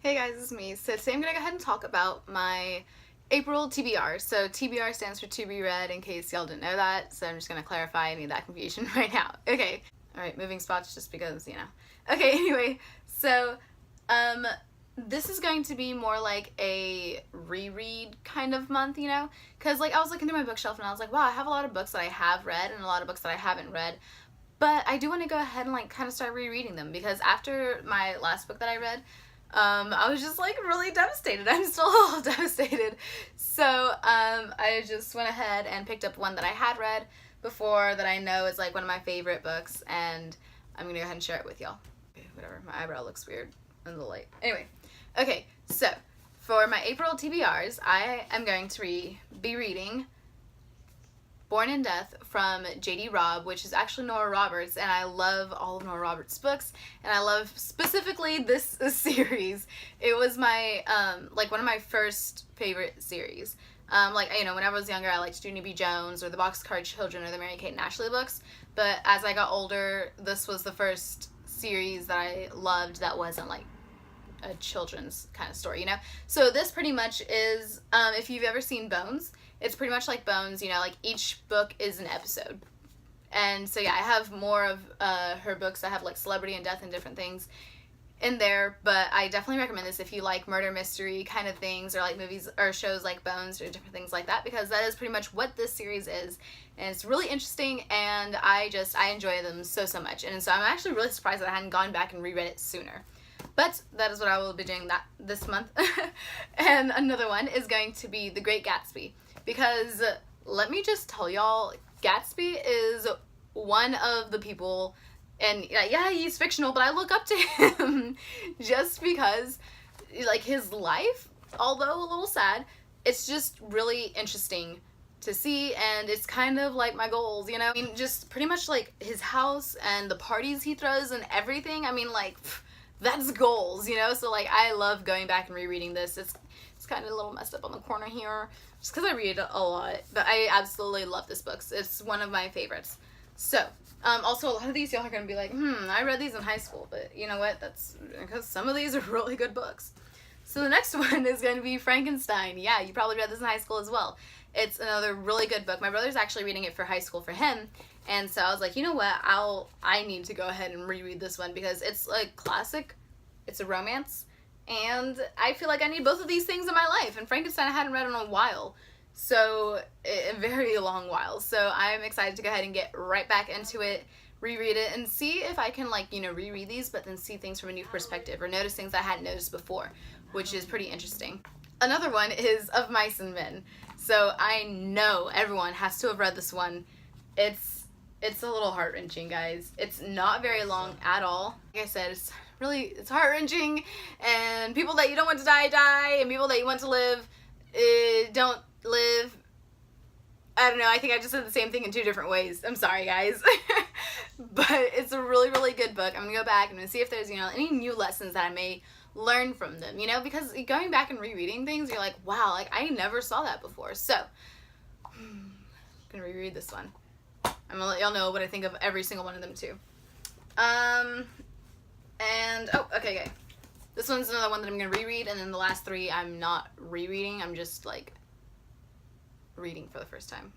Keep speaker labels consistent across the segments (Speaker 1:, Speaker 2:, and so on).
Speaker 1: Hey guys, it's me. So today I'm gonna go ahead and talk about my April TBR. So TBR stands for to be read, in case y'all didn't know that. So I'm just gonna clarify any of that confusion right now. Okay. Alright, moving spots just because, you know. Okay, anyway, so this is going to be more like a reread kind of month, you know? Because like I was looking through my bookshelf and I was like, wow, I have a lot of books that I have read and a lot of books that I haven't read. But I do want to go ahead and like kind of start rereading them because after my last book that I read, I was just like really devastated. I'm still a little devastated. So I just went ahead and picked up one that I had read before that I know is like one of my favorite books, and I'm gonna go ahead and share it with y'all. Okay, whatever, my eyebrow looks weird in the light. Anyway, okay, so for my April TBRs, I am going to be reading Born in Death from J.D. Robb, which is actually Nora Roberts, and I love all of Nora Roberts' books, and I love specifically this series. It was my, like one of my first favorite series. Like, you know, when I was younger, I liked Junie B. Jones or the Boxcar Children or the Mary-Kate and Ashley books, but as I got older, this was the first series that I loved that wasn't like a children's kind of story, you know? So this pretty much is, if you've ever seen Bones, it's pretty much like Bones, you know, like each book is an episode. And so yeah, I have more of her books. I have like Celebrity and Death and different things in there, but I definitely recommend this if you like murder mystery kind of things, or like movies or shows like Bones or different things like that, because that is pretty much what this series is, and it's really interesting, and I enjoy them so much. And so I'm actually really surprised that I hadn't gone back and reread it sooner. But that is what I will be doing this month. And another one is going to be The Great Gatsby, because let me just tell y'all, Gatsby is one of the people, and yeah, he's fictional, but I look up to him just because, like, his life, although a little sad, it's just really interesting to see, and it's kind of like my goals, you know? I mean, just pretty much like his house and the parties he throws and everything. I mean, like, that's goals, you know? So like, I love going back and rereading this. It's kind of a little messed up on the corner here just because I read a lot, but I absolutely love this book. It's one of my favorites. So also, a lot of these y'all are gonna be like, I read these in high school, but you know what, that's because some of these are really good books. So the next one is going to be Frankenstein. Yeah, you probably read this in high school as well. It's another really good book. My brother's actually reading it for high school for him, and so I was like, you know what, I need to go ahead and reread this one because it's a classic, it's a romance, and I feel like I need both of these things in my life, and Frankenstein I hadn't read in a while, so a very long while, so I'm excited to go ahead and get right back into it, reread it, and see if I can, like, you know, reread these but then see things from a new perspective or notice things I hadn't noticed before, which is pretty interesting. Another one is Of Mice and Men. So I know everyone has to have read this one. It's a little heart-wrenching, guys. It's not very long at all. Like I said, it's heart-wrenching, and people that you don't want to die, and people that you want to live don't live. I don't know, I think I just said the same thing in two different ways. I'm sorry, guys. But it's a really good book. I'm gonna go back and I'm gonna see if there's, you know, any new lessons that I may learn from them, you know, because going back and rereading things, you're like, wow, like I never saw that before. So I'm gonna reread this one. I'm gonna let y'all know what I think of every single one of them too. And oh, okay. This one's another one that I'm gonna reread, and then the last three I'm not rereading, I'm just like reading for the first time.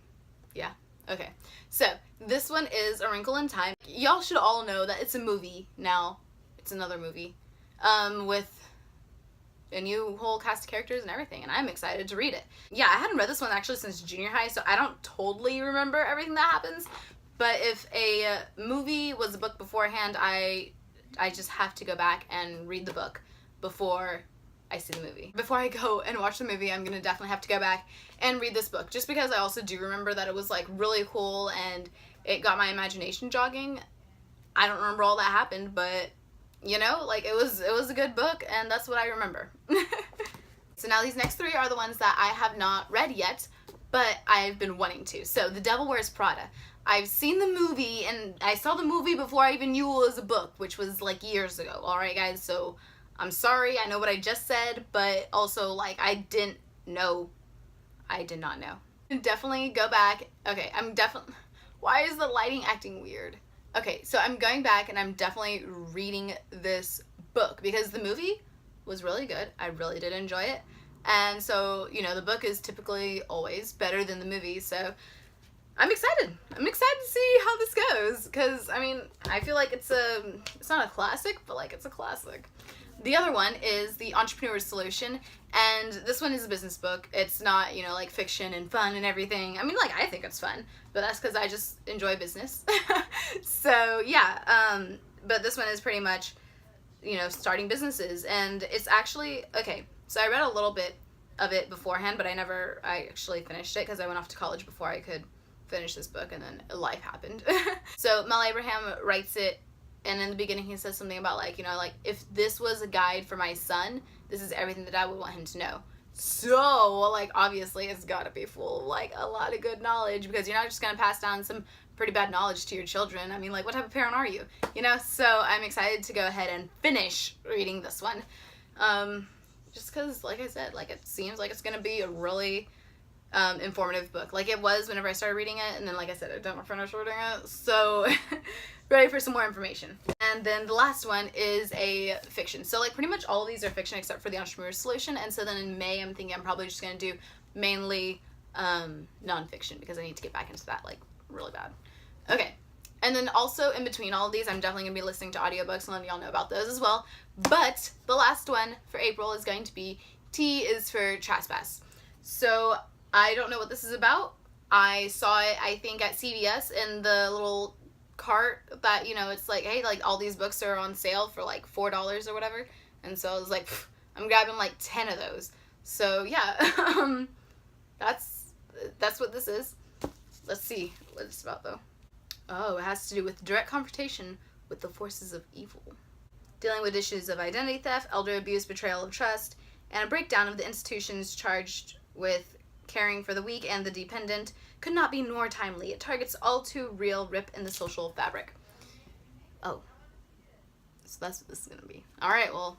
Speaker 1: Yeah. Okay. So this one is A Wrinkle in Time. Y'all should all know that it's a movie now. It's another movie. With a new whole cast of characters and everything, and I'm excited to read it. Yeah, I hadn't read this one actually since junior high, so I don't totally remember everything that happens, but if a movie was a book beforehand, I just have to go back and read the book before I see the movie. Before I go and watch the movie, I'm gonna definitely have to go back and read this book, just because I also do remember that it was like really cool and it got my imagination jogging. I don't remember all that happened, but you know, like it was a good book, and that's what I remember. So now these next three are the ones that I have not read yet, but I've been wanting to. So The Devil Wears Prada. I've seen the movie, and I saw the movie before I even knew it was a book, which was like years ago. Alright guys, so I'm sorry, I know what I just said, but also like I did not know. Definitely go back. Okay, why is the lighting acting weird? Okay, so I'm going back and I'm definitely reading this book because the movie was really good. I really did enjoy it. And so, you know, the book is typically always better than the movie, so I'm excited. I'm excited to see how this goes, because, I mean, I feel like it's not a classic, but, like, it's a classic. The other one is The Entrepreneur's Solution, and this one is a business book. It's not, you know, like, fiction and fun and everything. I mean, like, I think it's fun, but that's because I just enjoy business. So, yeah, but this one is pretty much, you know, starting businesses, and it's actually, okay, so I read a little bit of it beforehand, but I actually finished it because I went off to college before I could finish this book, and then life happened. So Mel Abraham writes it, and in the beginning he says something about, like, you know, like, if this was a guide for my son, this is everything that I would want him to know. So, like, obviously it's gotta be full of, like, a lot of good knowledge, because you're not just gonna pass down some pretty bad knowledge to your children. I mean, like, what type of parent are you? You know, so I'm excited to go ahead and finish reading this one. Just because, like I said, like, it seems like it's gonna be a really informative book. Like it was whenever I started reading it, and then, like I said, I don't finish reading it, so ready for some more information. And then the last one is a fiction. So, like, pretty much all of these are fiction except for The Entrepreneur's Solution, and so then in May I'm thinking I'm probably just gonna do mainly nonfiction, because I need to get back into that, like, really bad. Okay, and then also in between all of these, I'm definitely gonna be listening to audiobooks and letting y'all know about those as well. But the last one for April is going to be T is for Trespass. So I don't know what this is about. I saw it, I think, at CVS in the little cart that, you know, it's like, hey, like, all these books are on sale for like $4 or whatever. And so I was like, I'm grabbing like 10 of those. So yeah, that's what this is. Let's see what it's about, though. Oh, it has to do with direct confrontation with the forces of evil. Dealing with issues of identity theft, elder abuse, betrayal of trust, and a breakdown of the institutions charged with caring for the weak and the dependent could not be more timely. It targets all too real rip in the social fabric. Oh. So that's what this is going to be. Alright, well,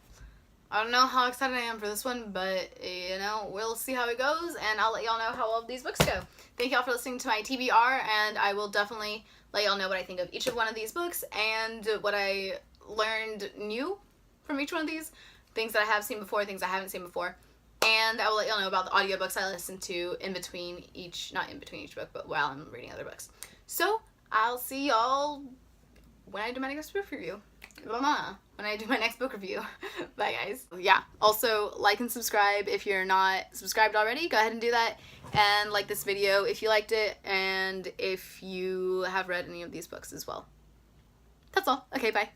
Speaker 1: I don't know how excited I am for this one, but, you know, we'll see how it goes, and I'll let y'all know how all of these books go. Thank y'all for listening to my TBR, and I will definitely let y'all know what I think of each of one of these books, and what I learned new from each one of these. Things that I have seen before, things I haven't seen before. And I will let y'all know about the audiobooks I listen to in between each, not in between each book, but while I'm reading other books. So, I'll see y'all when I do my next book review. When I do my next book review. Bye, guys. Yeah, also, like and subscribe if you're not subscribed already. Go ahead and do that. And like this video if you liked it, and if you have read any of these books as well. That's all. Okay, bye.